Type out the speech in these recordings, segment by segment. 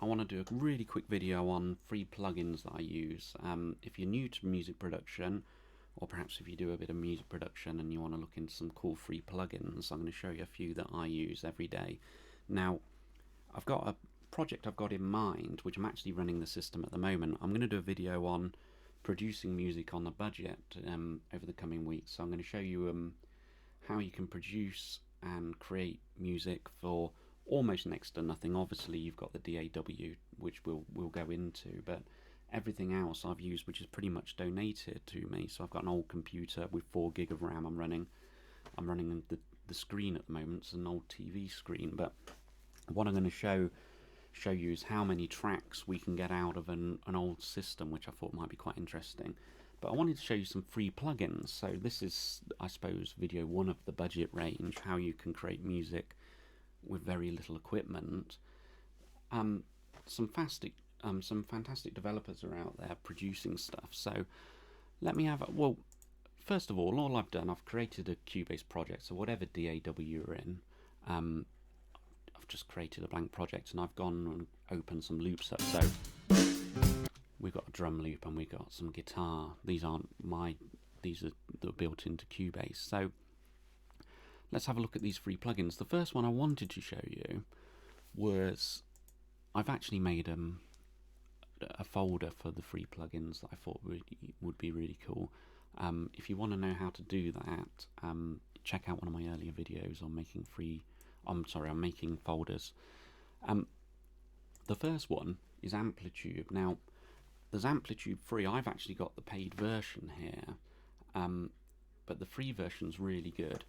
I want to do a really quick video on free plugins that I use. If you're new to music production, or perhaps if you do a bit of music production and you want to look into some cool free plugins, I'm going to show you a few that I use every day. Now, I've got a project I've got in mind, which I'm actually running the system at the moment. I'm going to do a video on producing music on a budget over the coming weeks. So I'm going to show you how you can produce and create music for almost next to nothing. Obviously you've got the DAW, which we'll go into, but everything else I've used which is pretty much donated to me. So I've got an old computer with 4 gig of RAM. I'm running the screen at the moment. It's an old TV screen, but what I'm going to show you is how many tracks we can get out of an old system, which I thought might be quite interesting. But I wanted to show you some free plugins. So this is, I suppose, video 1 of the budget range, how you can create music with very little equipment. Some fantastic developers are out there producing stuff. So let me have a, well, first of all I've done, I've created a Cubase project. So whatever DAW you're in, I've just created a blank project and I've gone and opened some loops up. So we've got a drum loop and we've got some guitar. These aren't my, these are built into Cubase. So let's have a look at these free plugins. The first one I wanted to show you was, I've actually made a folder for the free plugins that I thought would be really cool. If you want to know how to do that, check out one of my earlier videos on making I'm making folders. The first one is AmpliTube. Now, there's AmpliTube free. I've actually got the paid version here, but the free version's really good.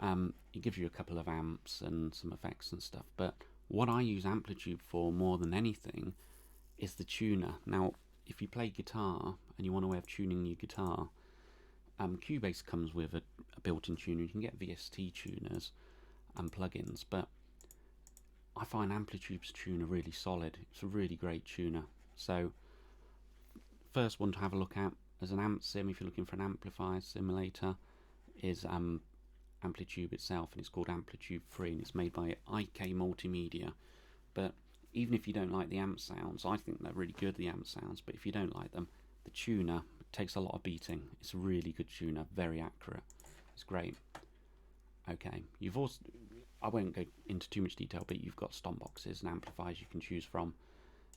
It gives you a couple of amps and some effects and stuff, but what I use AmpliTube for more than anything is the tuner. Now, if you play guitar and you want a way of tuning your guitar, Cubase comes with a built-in tuner. You can get VST tuners and plugins, but I find AmpliTube's tuner really solid. It's a really great tuner. So first one to have a look at as an amp sim, if you're looking for an amplifier simulator, is AmpliTube itself, and it's called AmpliTube Free, and it's made by IK Multimedia. But even if you don't like the amp sounds, I think they're really good, the amp sounds, but if you don't like them, the tuner takes a lot of beating. It's a really good tuner, very accurate. It's great. Okay, you've also, I won't go into too much detail, but you've got stomp boxes and amplifiers you can choose from,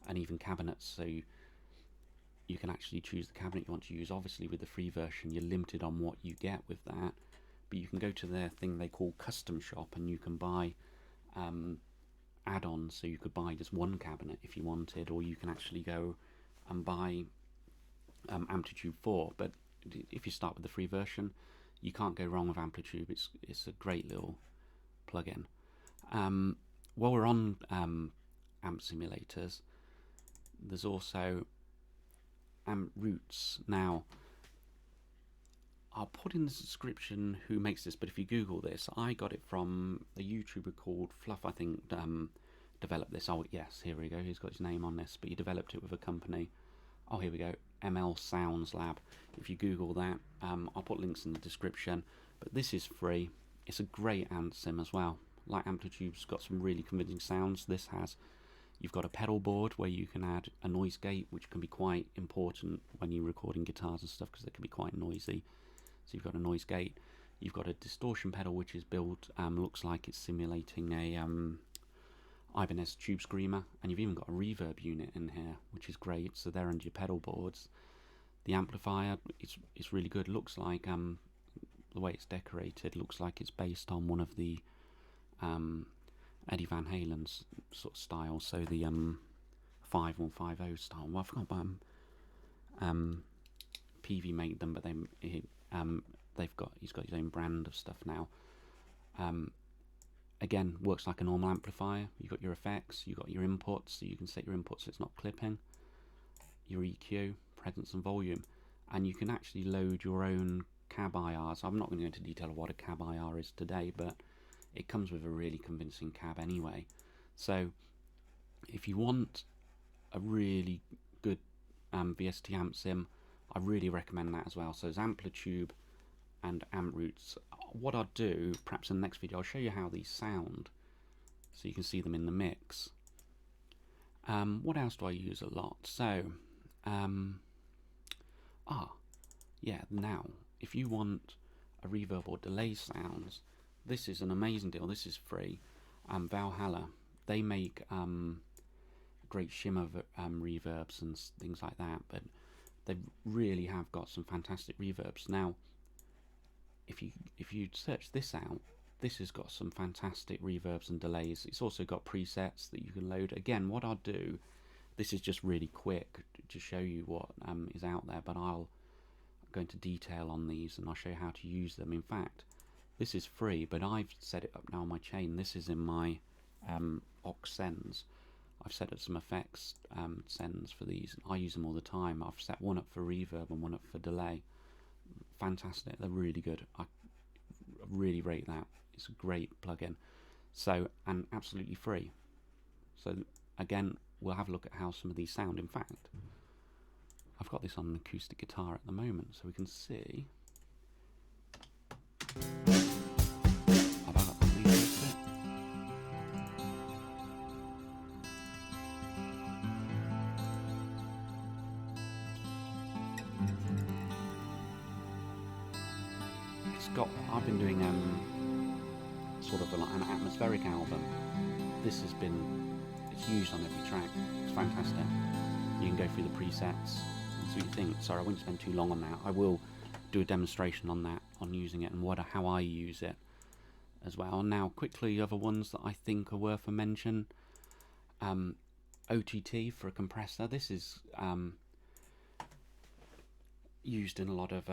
and even cabinets, so you can actually choose the cabinet you want to use. Obviously with the free version you're limited on what you get with that, but you can go to their thing they call custom shop and you can buy add-ons. So you could buy just one cabinet if you wanted, or you can actually go and buy AmpliTube 4. But if you start with the free version, you can't go wrong with AmpliTube. It's a great little plugin. While we're on amp simulators, there's also Amp Roots. Now, I'll put in the description who makes this, but if you Google this, I got it from a YouTuber called Fluff, I think, developed this. Oh yes, here we go, he's got his name on this, but he developed it with a company. Oh, here we go, ML Sounds Lab. If you Google that, I'll put links in the description, but this is free. It's a great amp sim as well. Like AmpliTube's got some really convincing sounds, this has. You've got a pedal board where you can add a noise gate, which can be quite important when you're recording guitars and stuff, because they can be quite noisy. So you've got a noise gate. You've got a distortion pedal, which is built, looks like it's simulating a Ibanez Tube Screamer, and you've even got a reverb unit in here, which is great. So they're under your pedal boards. The amplifier, it's really good. Looks like the way it's decorated looks like it's based on one of the Eddie Van Halen's sort of style. So the 5150 style. Well, I forgot about PV made them, but he's got his own brand of stuff now. Again, works like a normal amplifier. You've got your effects, you've got your inputs, so you can set your inputs so it's not clipping, your EQ, presence and volume, and you can actually load your own cab IRs. I'm not going to go into detail of what a cab IR is today, but it comes with a really convincing cab anyway. So if you want a really good VST amp sim, I really recommend that as well. So there's AmpliTube and Amp Roots. What I'll do, perhaps in the next video, I'll show you how these sound so you can see them in the mix. What else do I use a lot? So, yeah, now, if you want a reverb or delay sounds, this is an amazing deal. This is free. Valhalla, they make great shimmer reverbs and things like that, but they really have got some fantastic reverbs. Now, if you search this out, this has got some fantastic reverbs and delays. It's also got presets that you can load. Again, what I'll do, this is just really quick to show you what is out there, but I'll go into detail on these and I'll show you how to use them. In fact, this is free, but I've set it up now on my chain. This is in my aux sends. I've set up some effects sends for these. I use them all the time. I've set one up for reverb and one up for delay. Fantastic. They're really good. I really rate that. It's a great plugin. So, and absolutely free. So again, we'll have a look at how some of these sound. In fact, I've got this on an acoustic guitar at the moment, so we can see. Have I got that reverb bit? I've been doing sort of an atmospheric album. It's used on every track. It's fantastic. You can go through the presets and see what you think. Sorry, I won't spend too long on that. I will do a demonstration on that, on using it and how I use it as well. Now, quickly, other ones that I think are worth a mention. OTT for a compressor. This is used in a lot of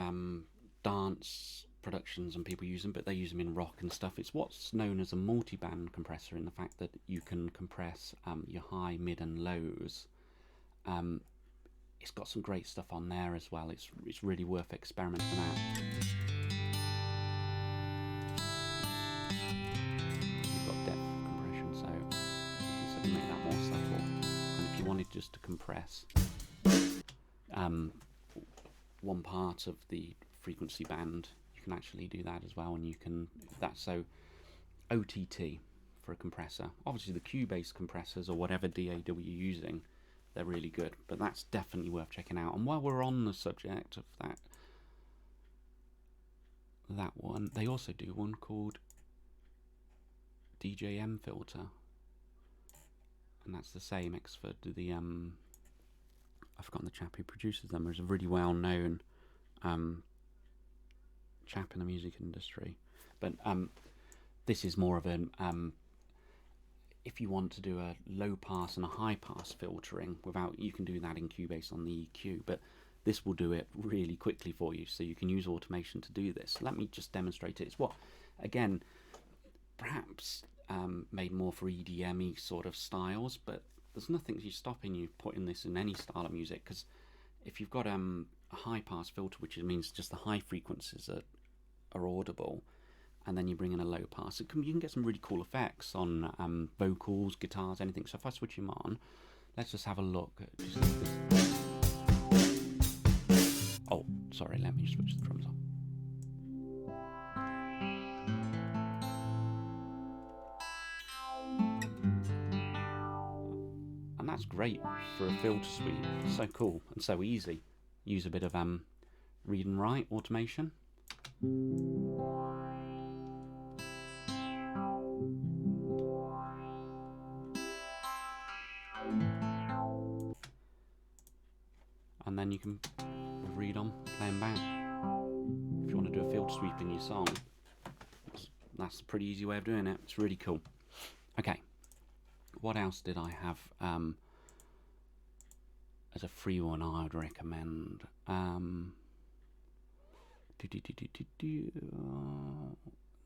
dance productions and people use them, but they use them in rock and stuff. It's what's known as a multi-band compressor, in the fact that you can compress your high, mid and lows. It's got some great stuff on there as well. It's really worth experimenting out. You've got depth compression, so you can sort of make that more subtle. And if you wanted just to compress one part of the frequency band, can actually do that as well, and you can so OTT for a compressor. Obviously the Cubase compressors or whatever DAW you're using, they're really good, but that's definitely worth checking out. And while we're on the subject of that one, they also do one called DJM filter, and that's the same. It's for the I've forgotten the chap who produces them. There's a really well known chap in the music industry, but this is more of an if you want to do a low pass and a high pass filtering you can do that in Cubase on the EQ, but this will do it really quickly for you, so you can use automation to do this. Let me just demonstrate it. It's what, again, perhaps made more for EDM-y sort of styles, but there's nothing stopping you putting this in any style of music, because if you've got a high pass filter, which means just the high frequencies are audible, and then you bring in a low pass, you can get some really cool effects on vocals, guitars, anything. So if I switch him on, let's just have a look at just this. Oh, sorry, let me switch the drums on. And that's great for a filter suite. So cool and so easy. Use a bit of read and write automation. And then you can read on, play them back. If you want to do a filter sweep in your song, that's a pretty easy way of doing it. It's really cool. Okay, what else did I have as a free one I would recommend?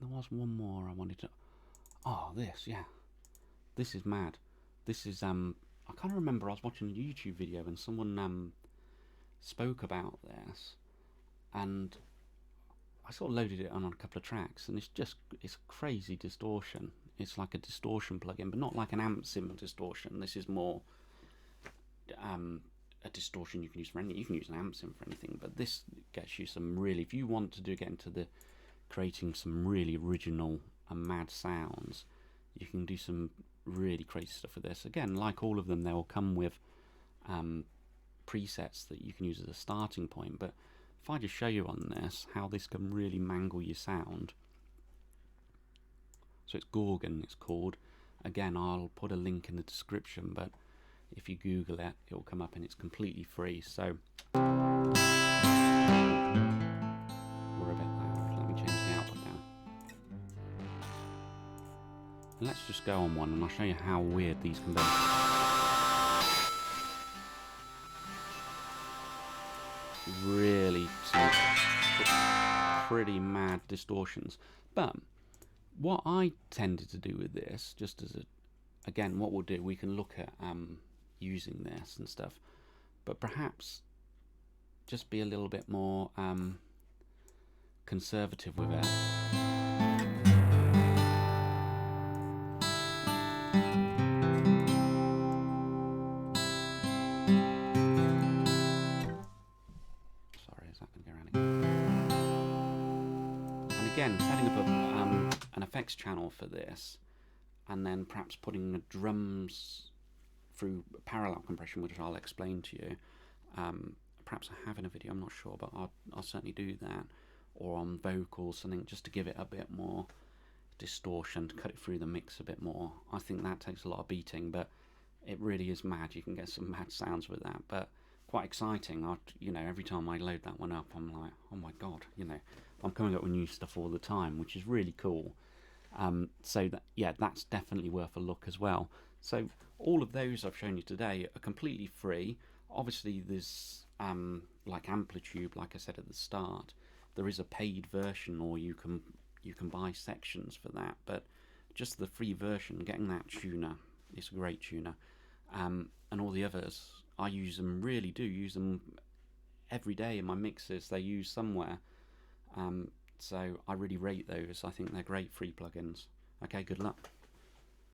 There was one more I wanted to. Oh, this, yeah. This is mad. This is I can't remember. I was watching a YouTube video and someone spoke about this, and I sort of loaded it on a couple of tracks, and it's crazy distortion. It's like a distortion plugin, but not like an amp sim distortion. This is more a distortion you can use for anything. You can use an amp sim for anything, but this gets you some really, if you want to get into the creating some really original and mad sounds, you can do some really crazy stuff with this. Again, like all of them, they will come with presets that you can use as a starting point, but if I just show you on this how this can really mangle your sound. So it's Gorgon, it's called. Again, I'll put a link in the description, but if you Google it, it'll come up and it's completely free. So we're a bit loud. Let me change the output down. And let's just go on one and I'll show you how weird these can be. Really some pretty mad distortions. But what I tended to do with this, just as a, again, what we'll do, we can look at using this and stuff, but perhaps just be a little bit more conservative with it. Sorry, is that going to go around again? And again, setting up an effects channel for this, and then perhaps putting the drums through parallel compression, which I'll explain to you. Perhaps I have in a video, I'm not sure, but I'll certainly do that. Or on vocals, something just to give it a bit more distortion, to cut it through the mix a bit more. I think that takes a lot of beating, but it really is mad. You can get some mad sounds with that, but quite exciting. You know, every time I load that one up, I'm like, oh my god, you know, I'm coming up with new stuff all the time, which is really cool. So that, yeah, that's definitely worth a look as well. So all of those I've shown you today are completely free. Obviously there's like AmpliTube, like I said at the start, there is a paid version, or you can buy sections for that, but just the free version, getting that tuner, it's a great tuner. And all the others, I use them, really do use them every day in my mixes. They use somewhere. So I really rate those. I think they're great free plugins. Okay, good luck.